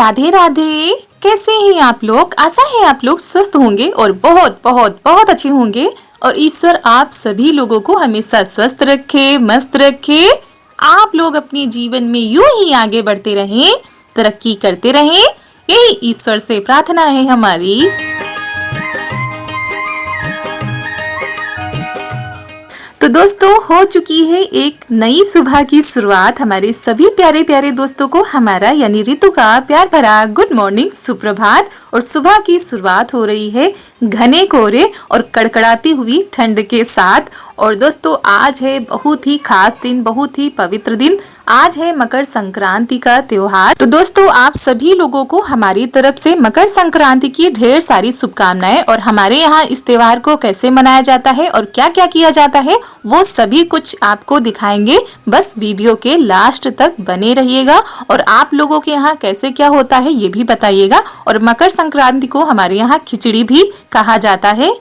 राधे राधे। कैसे हैं आप लोग? आशा है आप लोग स्वस्थ होंगे और बहुत बहुत बहुत अच्छे होंगे और ईश्वर आप सभी लोगों को हमेशा स्वस्थ रखे, मस्त रखे। आप लोग अपने जीवन में यूं ही आगे बढ़ते रहें, तरक्की करते रहें, यही ईश्वर से प्रार्थना है हमारी। तो दोस्तों, हो चुकी है एक नई सुबह की शुरुआत। हमारे सभी प्यारे प्यारे दोस्तों को हमारा यानी ऋतु का प्यार भरा गुड मॉर्निंग, सुप्रभात। और सुबह की शुरुआत हो रही है घने कोहरे और कड़कड़ाती हुई ठंड के साथ। और दोस्तों, आज है बहुत ही खास दिन, बहुत ही पवित्र दिन। आज है मकर संक्रांति का त्योहार। तो दोस्तों, आप सभी लोगों को हमारी तरफ से मकर संक्रांति की ढेर सारी शुभकामनाएं। और हमारे यहाँ इस त्योहार को कैसे मनाया जाता है और क्या क्या किया जाता है वो सभी कुछ आपको दिखाएंगे। बस वीडियो के लास्ट तक बने रहिएगा। और आप लोगों के यहाँ कैसे क्या होता है ये भी बताइएगा। और मकर संक्रांति को हमारे यहाँ खिचड़ी भी कहा जाता है।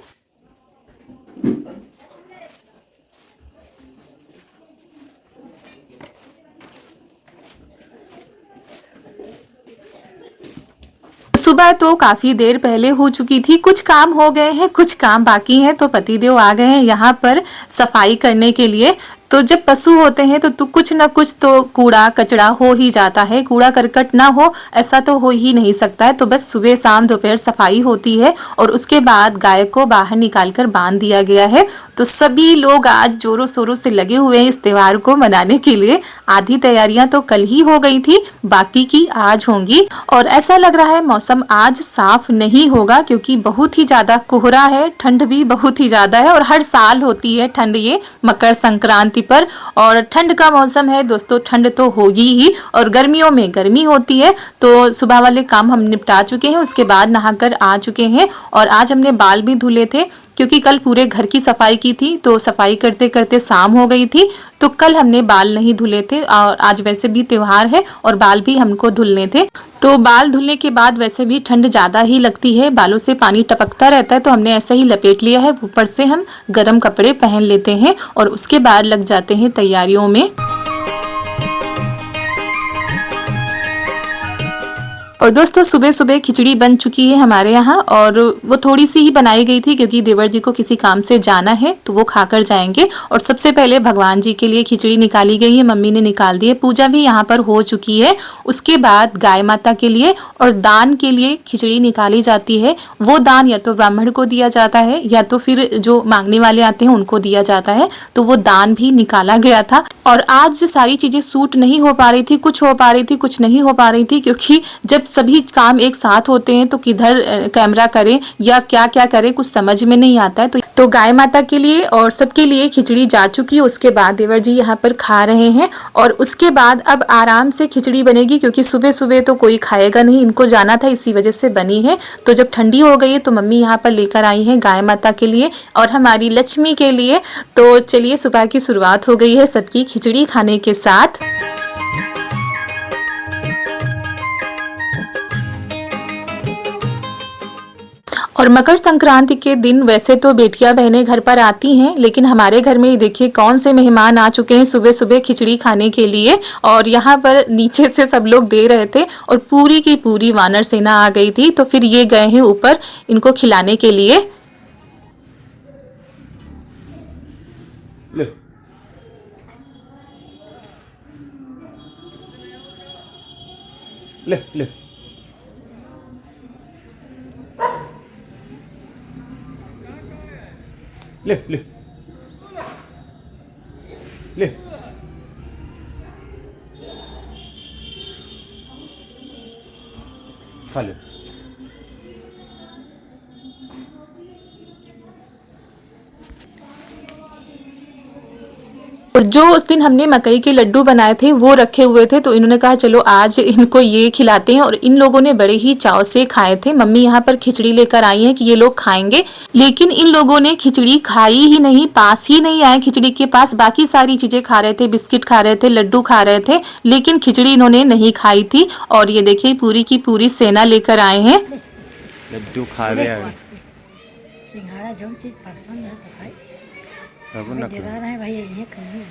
सुबह तो काफी देर पहले हो चुकी थी। कुछ काम हो गए हैं, कुछ काम बाकी हैं। तो पतिदेव आ गए हैं यहाँ पर सफाई करने के लिए। तो जब पशु होते हैं तो कुछ न कुछ तो कूड़ा कचरा हो ही जाता है। कूड़ा करकट ना हो ऐसा तो हो ही नहीं सकता है। तो बस सुबह शाम दोपहर सफाई होती है और उसके बाद गाय को बाहर निकाल कर बांध दिया गया है। तो सभी लोग आज जोरों शोरों से लगे हुए हैं इस त्योहार को मनाने के लिए। आधी तैयारियां तो कल ही हो गई थी, बाकी की आज होंगी। और ऐसा लग रहा है मौसम आज साफ नहीं होगा क्योंकि बहुत ही ज्यादा कोहरा है, ठंड भी बहुत ही ज्यादा है। और हर साल होती है ठंड ये मकर संक्रांति पर। और ठंड का मौसम है दोस्तों, ठंड तो होगी ही। और गर्मियों में गर्मी होती है। तो सुबह वाले काम हम निपटा चुके हैं, उसके बाद नहाकर आ चुके हैं। और आज हमने बाल भी धुले थे क्योंकि कल पूरे घर की सफाई की थी। तो सफाई करते करते शाम हो गई थी, तो कल हमने बाल नहीं धुले थे। और आज वैसे भी त्योहार है और बाल भी हमको धुलने थे। तो बाल धुलने के बाद वैसे भी ठंड ज़्यादा ही लगती है, बालों से पानी टपकता रहता है। तो हमने ऐसा ही लपेट लिया है, ऊपर से हम गर्म कपड़े पहन लेते हैं और उसके बाद लग जाते हैं तैयारियों में। और दोस्तों, सुबह सुबह खिचड़ी बन चुकी है हमारे यहाँ। और वो थोड़ी सी ही बनाई गई थी क्योंकि देवर जी को किसी काम से जाना है तो वो खाकर जाएंगे। और सबसे पहले भगवान जी के लिए खिचड़ी निकाली गई है, मम्मी ने निकाल दी है। पूजा भी यहाँ पर हो चुकी है। उसके बाद गाय माता के लिए और दान के लिए खिचड़ी निकाली जाती है। वो दान या तो ब्राह्मण को दिया जाता है या तो फिर जो मांगने वाले आते हैं उनको दिया जाता है। तो वो दान भी निकाला गया था। और आज सारी चीजें सूट नहीं हो पा रही थी, कुछ हो पा रही थी, कुछ नहीं हो पा रही थी। क्योंकि जब सभी काम एक साथ होते हैं तो किधर कैमरा करें या क्या क्या करें कुछ समझ में नहीं आता है। तो गाय माता के लिए और सबके लिए खिचड़ी जा चुकी है। उसके बाद देवर जी यहाँ पर खा रहे हैं। और उसके बाद अब आराम से खिचड़ी बनेगी क्योंकि सुबह सुबह तो कोई खाएगा नहीं, इनको जाना था इसी वजह से बनी है। तो जब ठंडी हो गई है तो मम्मी यहाँ पर लेकर आई है गाय माता के लिए और हमारी लक्ष्मी के लिए। तो चलिए, सुबह की शुरुआत हो गई है सबकी खिचड़ी खाने के साथ। और मकर संक्रांति के दिन वैसे तो बेटियां बहनें घर पर आती हैं, लेकिन हमारे घर में देखिए कौन से मेहमान आ चुके हैं सुबह सुबह खिचड़ी खाने के लिए। और यहाँ पर नीचे से सब लोग दे रहे थे और पूरी की पूरी वानर सेना आ गई थी। तो फिर ये गए हैं ऊपर इनको खिलाने के लिए। ले ले ले ले ले ले खा ले। और जो उस दिन हमने मकई के लड्डू बनाए थे वो रखे हुए थे। तो इन्होंने कहा चलो आज इनको ये खिलाते हैं। और इन लोगों ने बड़े ही चाव से खाए थे। मम्मी यहाँ पर खिचड़ी लेकर आई हैं कि ये लोग खाएंगे, लेकिन इन लोगों ने खिचड़ी खाई ही नहीं, पास ही नहीं आए खिचड़ी के पास। बाकी सारी चीजें खा रहे थे, बिस्किट खा रहे थे, लड्डू खा रहे थे, लेकिन खिचड़ी इन्होंने नहीं खाई थी। और ये देखिए पूरी की पूरी सेना लेकर आए हैं। लड्डू खा रहे हैं। सिंघाड़ा जो चीज पसंद है तो खाई। अब ना डरा रहे हैं भाई, ये कहीं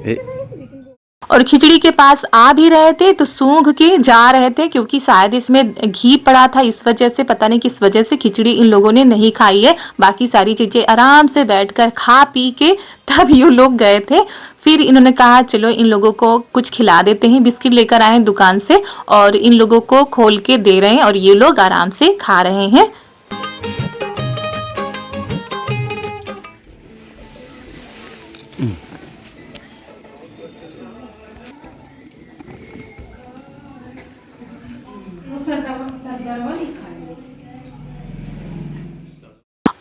ए, और खिचड़ी के पास आ भी रहे थे तो सूंघ के जा रहे थे, क्योंकि शायद इसमें घी पड़ा था, इस वजह से, पता नहीं किस वजह से खिचड़ी इन लोगों ने नहीं खाई है। बाकी सारी चीजें आराम से बैठकर खा पी के तब ये लोग गए थे। फिर इन्होंने कहा चलो इन लोगों को कुछ खिला देते हैं। बिस्किट लेकर आए हैं दुकान से और इन लोगों को खोल के दे रहे हैं और ये लोग आराम से खा रहे हैं।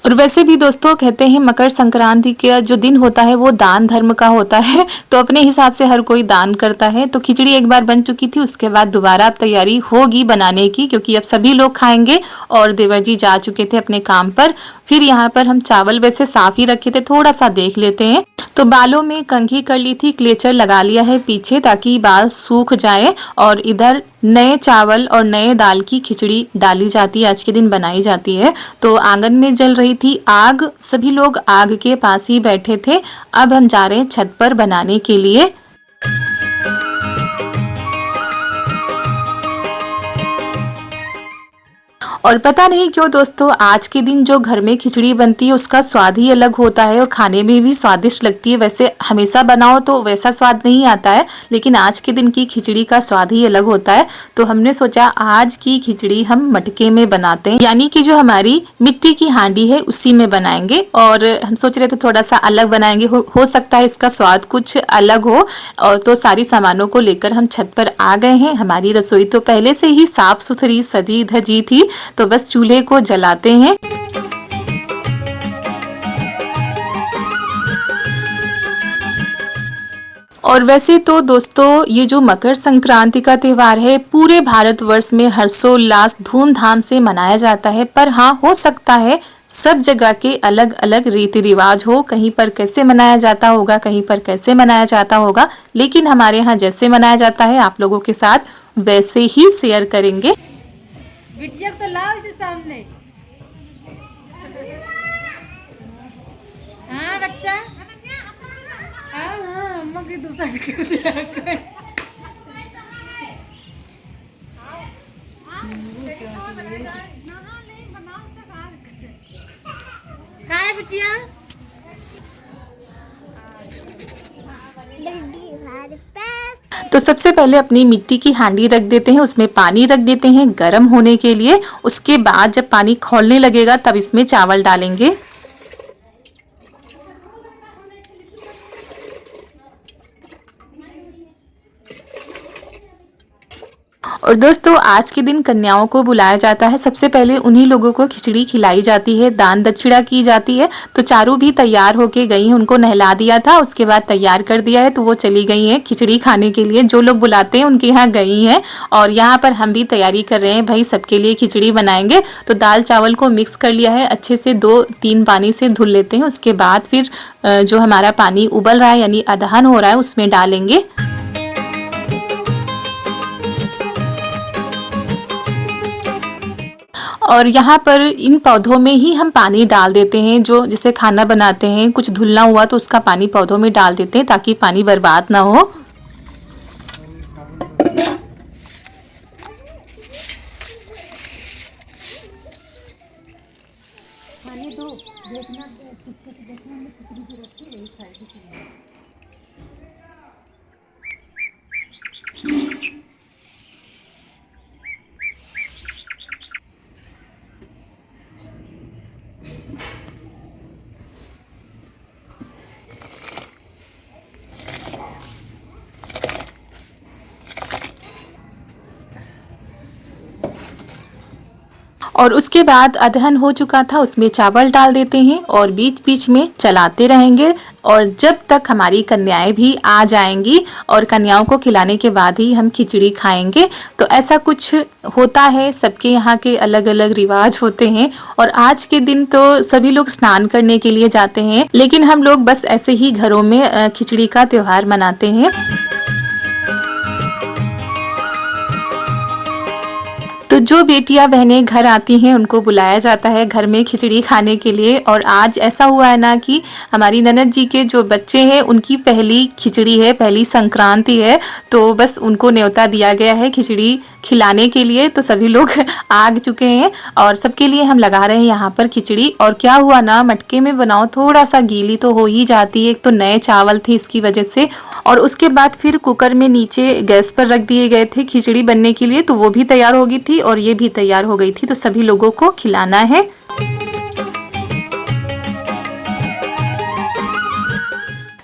और वैसे भी दोस्तों कहते हैं मकर संक्रांति का जो दिन होता है वो दान धर्म का होता है, तो अपने हिसाब से हर कोई दान करता है। तो खिचड़ी एक बार बन चुकी थी, उसके बाद दोबारा अब तैयारी होगी बनाने की, क्योंकि अब सभी लोग खाएंगे और देवर जी जा चुके थे अपने काम पर। फिर यहाँ पर हम चावल वैसे साफ ही रखे थे, थोड़ा सा देख लेते हैं। तो बालों में कंघी कर ली थी, क्लेचर लगा लिया है पीछे ताकि बाल सूख जाए। और इधर नए चावल और नए दाल की खिचड़ी डाली जाती है, आज के दिन बनाई जाती है। तो आंगन में जल रही थी आग, सभी लोग आग के पास ही बैठे थे। अब हम जा रहे हैं छत पर बनाने के लिए। और पता नहीं क्यों दोस्तों आज के दिन जो घर में खिचड़ी बनती है उसका स्वाद ही अलग होता है और खाने में भी स्वादिष्ट लगती है। वैसे हमेशा बनाओ तो वैसा स्वाद नहीं आता है, लेकिन आज के दिन की खिचड़ी का स्वाद ही अलग होता है। तो हमने सोचा आज की खिचड़ी हम मटके में बनाते हैं, यानी कि जो हमारी मिट्टी की हांडी है उसी में बनाएंगे। और हम सोच रहे थे थोड़ा सा अलग बनाएंगे, हो सकता है इसका स्वाद कुछ अलग हो। और तो सारी सामानों को लेकर हम छत पर आ गए हैं। हमारी रसोई तो पहले से ही साफ सुथरी सजी धजी थी, तो बस चूल्हे को जलाते हैं। और वैसे तो दोस्तों ये जो मकर संक्रांति का त्योहार है पूरे भारतवर्ष में हर्षोल्लास धूमधाम से मनाया जाता है। पर हाँ, हो सकता है सब जगह के अलग अलग रीति रिवाज हो, कहीं पर कैसे मनाया जाता होगा, कहीं पर कैसे मनाया जाता होगा। लेकिन हमारे यहाँ जैसे मनाया जाता है आप लोगों के साथ वैसे ही शेयर करेंगे। बिटिया को तो लाओ इसे सामने। हाँ बच्चा, हाँ अम्मा की दूसरा कर दिया। कहाँ है बिटिया? तो सबसे पहले अपनी मिट्टी की हांडी रख देते हैं, उसमें पानी रख देते हैं गर्म होने के लिए। उसके बाद जब पानी खौलने लगेगा तब इसमें चावल डालेंगे। और दोस्तों आज के दिन कन्याओं को बुलाया जाता है। सबसे पहले उन्हीं लोगों को खिचड़ी खिलाई जाती है, दान दक्षिणा की जाती है। तो चारों भी तैयार होके गई हैं, उनको नहला दिया था, उसके बाद तैयार कर दिया है, तो वो चली गई हैं खिचड़ी खाने के लिए। जो लोग बुलाते हैं उनके यहाँ गई हैं। और यहाँ पर हम भी तैयारी कर रहे हैं, भाई सबके लिए खिचड़ी बनाएंगे। तो दाल चावल को मिक्स कर लिया है, अच्छे से 2-3 पानी से धुल लेते हैं। उसके बाद फिर जो हमारा पानी उबल रहा है यानी अदहन हो रहा है उसमें डालेंगे। और यहाँ पर इन पौधों में ही हम पानी डाल देते हैं, जो जैसे खाना बनाते हैं कुछ धुलना हुआ तो उसका पानी पौधों में डाल देते हैं ताकि पानी बर्बाद ना हो। पानी दो, देखना देखना में खिचड़ी भी रखी रही साइड। और उसके बाद अदहन हो चुका था, उसमें चावल डाल देते हैं और बीच बीच में चलाते रहेंगे। और जब तक हमारी कन्याएं भी आ जाएंगी और कन्याओं को खिलाने के बाद ही हम खिचड़ी खाएंगे। तो ऐसा कुछ होता है, सबके यहाँ के अलग अलग रिवाज होते हैं। और आज के दिन तो सभी लोग स्नान करने के लिए जाते हैं, लेकिन हम लोग बस ऐसे ही घरों में खिचड़ी का त्योहार मनाते हैं। तो तो जो बेटियां बहनें घर आती हैं उनको बुलाया जाता है घर में खिचड़ी खाने के लिए। और आज ऐसा हुआ है ना कि हमारी ननद जी के जो बच्चे हैं उनकी पहली खिचड़ी है, पहली संक्रांति है, तो बस उनको न्योता दिया गया है खिचड़ी खिलाने के लिए। तो सभी लोग आ चुके हैं और सबके लिए हम लगा रहे हैं यहाँ पर खिचड़ी। और क्या हुआ ना, मटके में बनाओ थोड़ा सा गीली तो हो ही जाती है, एक तो नए चावल थे इसकी वजह से। और उसके बाद फिर कुकर में नीचे गैस पर रख दिए गए थे खिचड़ी बनने के लिए, तो वो भी तैयार हो गई थी और ये भी तैयार हो गई थी, तो सभी लोगों को खिलाना है।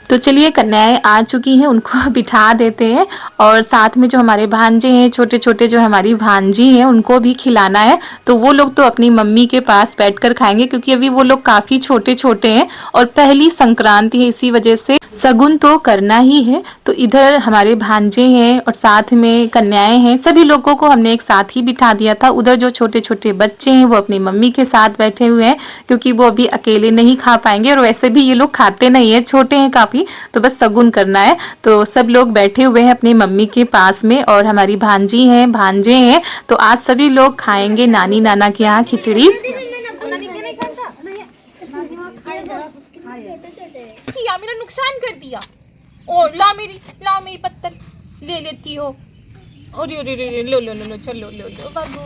तो चलिए कन्याएं आ चुकी हैं, उनको बिठा देते हैं। और साथ में जो हमारे भांजे हैं, छोटे छोटे जो हमारी भांजी हैं, उनको भी खिलाना है। तो वो लोग तो अपनी मम्मी के पास बैठकर खाएंगे क्योंकि अभी वो लोग काफ़ी छोटे छोटे हैं और पहली संक्रांति है, इसी वजह से सगुन तो करना ही है। तो इधर हमारे भांजे हैं और साथ में कन्याएं हैं, सभी लोगों को हमने एक साथ ही बिठा दिया था। उधर जो छोटे छोटे बच्चे हैं वो अपनी मम्मी के साथ बैठे हुए हैं क्योंकि वो अभी अकेले नहीं खा पाएंगे और वैसे भी ये लोग खाते नहीं है, छोटे हैं काफ़ी, तो बस सगुन करना है। तो सब लोग बैठे हुए हैं अपनी मम्मी के पास में और हमारी भांजी हैं, भांजे हैं। तो आज सभी लोग खाएंगे नानी नाना के यहाँ खिचड़ी। किया मेरा नुकसान कर दिया। और ला मेरी पत्तल ले लेती हो। और लो चलो लो बाबू।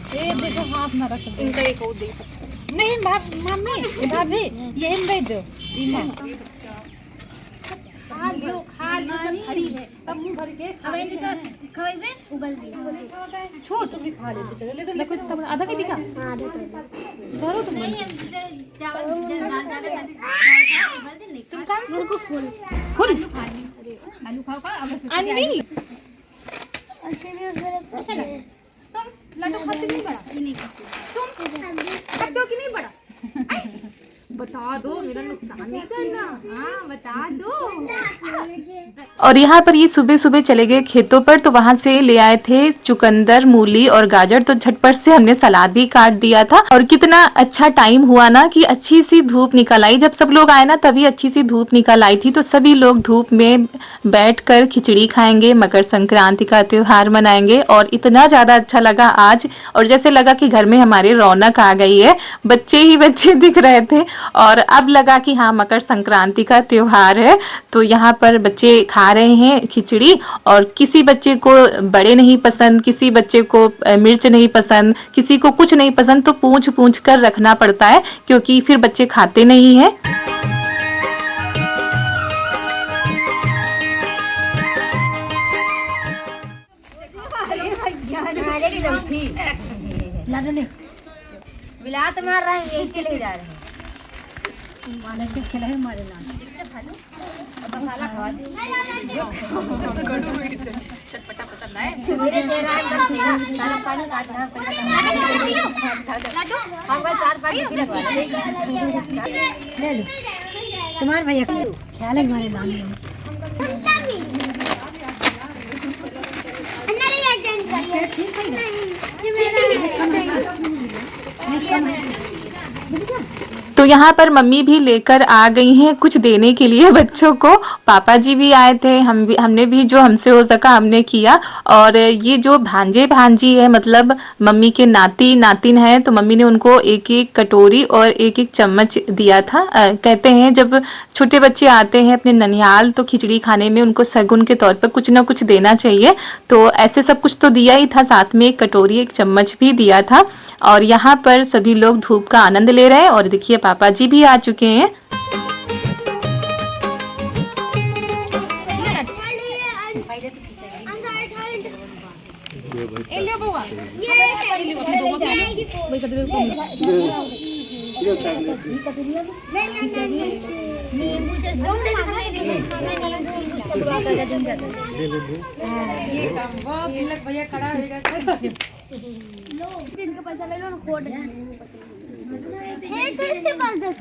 देखो हाथ ना रख इनका एक और दे नहीं मम्मी भाभी ये दे दो खा लो सब भरी है, सब मुंह भर के खवाइबे उबल दिया छोट भी खा लेते चलो लेकिन देखो तब आधा के दिखा हां दे धरो तुम चावल दाल उबल दे नहीं तुम कहां से को फुल आलू खाओ का अब नहीं तुम लड्डू खाते नहीं बड़ा तुम खाते हो कि नहीं बड़ा बता दो, मेरा नुकसान नहीं करना। हाँ बता दो। और यहाँ पर ये सुबह सुबह चले गए खेतों पर, तो वहां से ले आए थे चुकंदर, मूली और गाजर। तो झटपट से हमने सलाद भी काट दिया था और कितना अच्छा टाइम हुआ ना कि अच्छी सी धूप निकल आई। जब सब लोग आए ना तभी अच्छी सी धूप निकल आई थी। तो सभी लोग धूप में बैठकर खिचड़ी खाएंगे, मकर संक्रांति का त्योहार मनाएंगे। और इतना ज़्यादा अच्छा लगा आज, और जैसे लगा कि घर में हमारे रौनक आ गई है, बच्चे ही बच्चे दिख रहे थे। और अब लगा कि हाँ मकर संक्रांति का त्योहार है। तो यहाँ पर बच्चे खा रहे हैं खिचड़ी और किसी बच्चे को बड़े नहीं पसंद, किसी बच्चे को मिर्च नहीं पसंद, किसी को कुछ नहीं पसंद। तो पूछ पूछ कर रखना पड़ता है क्योंकि फिर बच्चे खाते नहीं हैं। बिलात मार रहे हैं, यही चले जा रहे हैं। माने से खेला है मारे नाम मसाला खवा दे चटपटा पसंद है मेरे से रात बस मेरा सारा पानी काटना लड्डू हमका 4 पानी भी रखवा ले लो तुम्हारे भैया ख्याल है हमारे नाम में अंदर ही एक्सटेंड कर ठीक है ये मेरा तो यहाँ पर मम्मी भी लेकर आ गई हैं कुछ देने के लिए बच्चों को। पापा जी भी आए थे, हमने भी जो हमसे हो सका हमने किया। और ये जो भांजे भांजी है, मतलब मम्मी के नाती नातिन है, तो मम्मी ने उनको एक एक कटोरी और एक एक चम्मच दिया था। कहते हैं जब छोटे बच्चे आते हैं अपने ननिहाल तो खिचड़ी खाने में उनको सगुन के तौर पर कुछ ना कुछ देना चाहिए। तो ऐसे सब कुछ तो दिया ही था, साथ में एक कटोरी एक चम्मच भी दिया था। और यहाँ पर सभी लोग धूप का आनंद ले रहे हैं। और देखिए पापा जी भी आ चुके हैं। भैया खड़ा होगा पैसा ले लो खोड है कैसे बात दस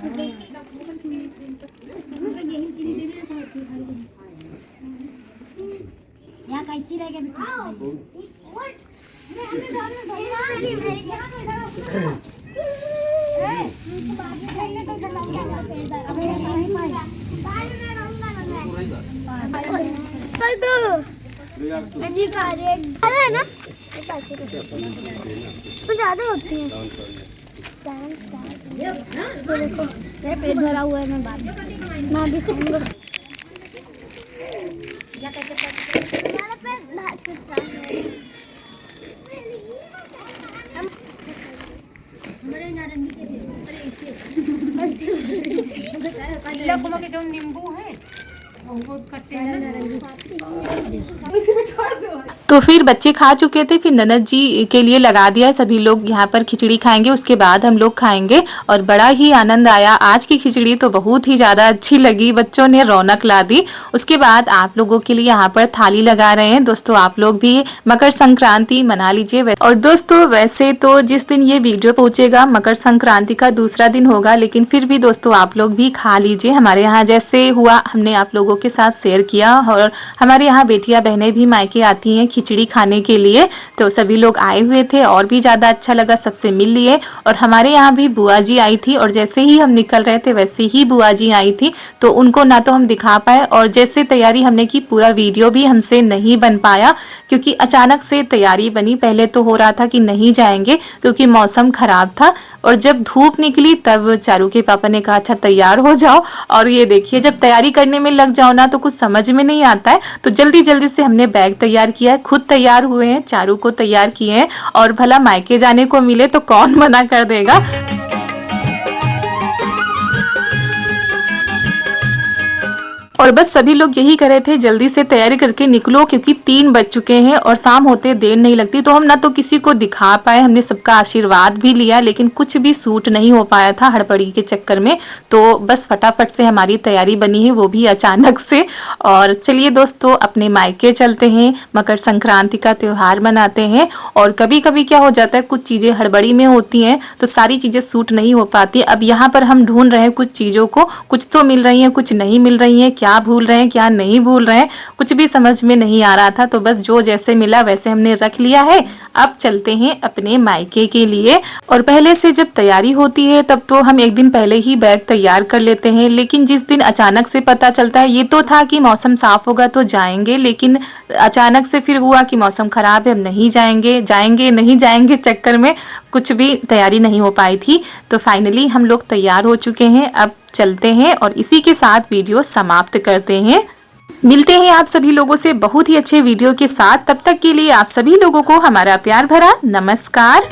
यहाँ कैसी रहेगी है ना तो ज्यादा होती है। देखो मेरा पेट भरा हुआ है, मैं भी खाऊंगा। मेरा पेट भर चुका है। के जो नींबू है वो कट्टे हैं उसी में छोड़ दो। तो फिर बच्चे खा चुके थे, फिर ननद जी के लिए लगा दिया। सभी लोग यहाँ पर खिचड़ी खाएंगे, उसके बाद हम लोग खाएंगे और बड़ा ही आनंद आया। आज की खिचड़ी तो बहुत ही ज़्यादा अच्छी लगी, बच्चों ने रौनक ला दी। उसके बाद आप लोगों के लिए यहाँ पर थाली लगा रहे हैं। दोस्तों आप लोग भी मकर संक्रांति मना लीजिए। और दोस्तों वैसे तो जिस दिन ये वीडियो पहुँचेगा मकर संक्रांति का दूसरा दिन होगा, लेकिन फिर भी दोस्तों आप लोग भी खा लीजिए। हमारे यहाँ जैसे हुआ हमने आप लोगों के साथ शेयर किया। और हमारे यहाँ बेटियां बहनें भी मायके आती हैं खिचड़ी खाने के लिए, तो सभी लोग आए हुए थे और भी ज़्यादा अच्छा लगा, सबसे मिल लिए। और हमारे यहाँ भी बुआ जी आई थी और जैसे ही हम निकल रहे थे वैसे ही बुआ जी आई थी, तो उनको ना तो हम दिखा पाए और जैसे तैयारी हमने की पूरा वीडियो भी हमसे नहीं बन पाया क्योंकि अचानक से तैयारी बनी। पहले तो हो रहा था कि नहीं जाएंगे क्योंकि मौसम ख़राब था, और जब धूप निकली तब चारू के पापा ने कहा अच्छा तैयार हो जाओ। और ये देखिए जब तैयारी करने में लग जाओ ना तो कुछ समझ में नहीं आता है, तो जल्दी जल्दी से हमने बैग तैयार किया है, खुद तैयार हुए हैं, चारू को तैयार किए हैं। और भला मायके जाने को मिले तो कौन मना कर देगा। और बस सभी लोग यही कर रहे थे जल्दी से तैयारी करके निकलो क्योंकि 3 बज चुके हैं और शाम होते देर नहीं लगती। तो हम ना तो किसी को दिखा पाए, हमने सबका आशीर्वाद भी लिया लेकिन कुछ भी सूट नहीं हो पाया था हड़बड़ी के चक्कर में। तो बस फटाफट से हमारी तैयारी बनी है, वो भी अचानक से। और चलिए दोस्तों अपने मायके चलते हैं, मकर संक्रांति का त्यौहार मनाते हैं। और कभी कभी क्या हो जाता है कुछ चीज़ें हड़बड़ी में होती हैं तो सारी चीज़ें सूट नहीं हो पाती। अब यहाँ पर हम ढूंढ रहे हैं कुछ चीज़ों को, कुछ तो मिल रही हैं कुछ नहीं मिल रही हैं, क्या भूल रहे हैं क्या नहीं भूल रहे हैं कुछ भी समझ में नहीं आ रहा था। तो बस जो जैसे मिला वैसे हमने रख लिया है। अब चलते हैं अपने मायके के लिए। और पहले से जब तैयारी होती है तब तो हम एक दिन पहले ही बैग तैयार कर लेते हैं, लेकिन जिस दिन अचानक से पता चलता है, ये तो था कि मौसम साफ होगा तो जाएंगे, लेकिन अचानक से फिर हुआ कि मौसम खराब है, हम नहीं जाएंगे नहीं जाएंगे चक्कर में कुछ भी तैयारी नहीं हो पाई थी। तो फाइनली हम लोग तैयार हो चुके हैं, अब चलते हैं और इसी के साथ वीडियो समाप्त करते हैं। मिलते हैं आप सभी लोगों से बहुत ही अच्छे वीडियो के साथ, तब तक के लिए आप सभी लोगों को हमारा प्यार भरा नमस्कार।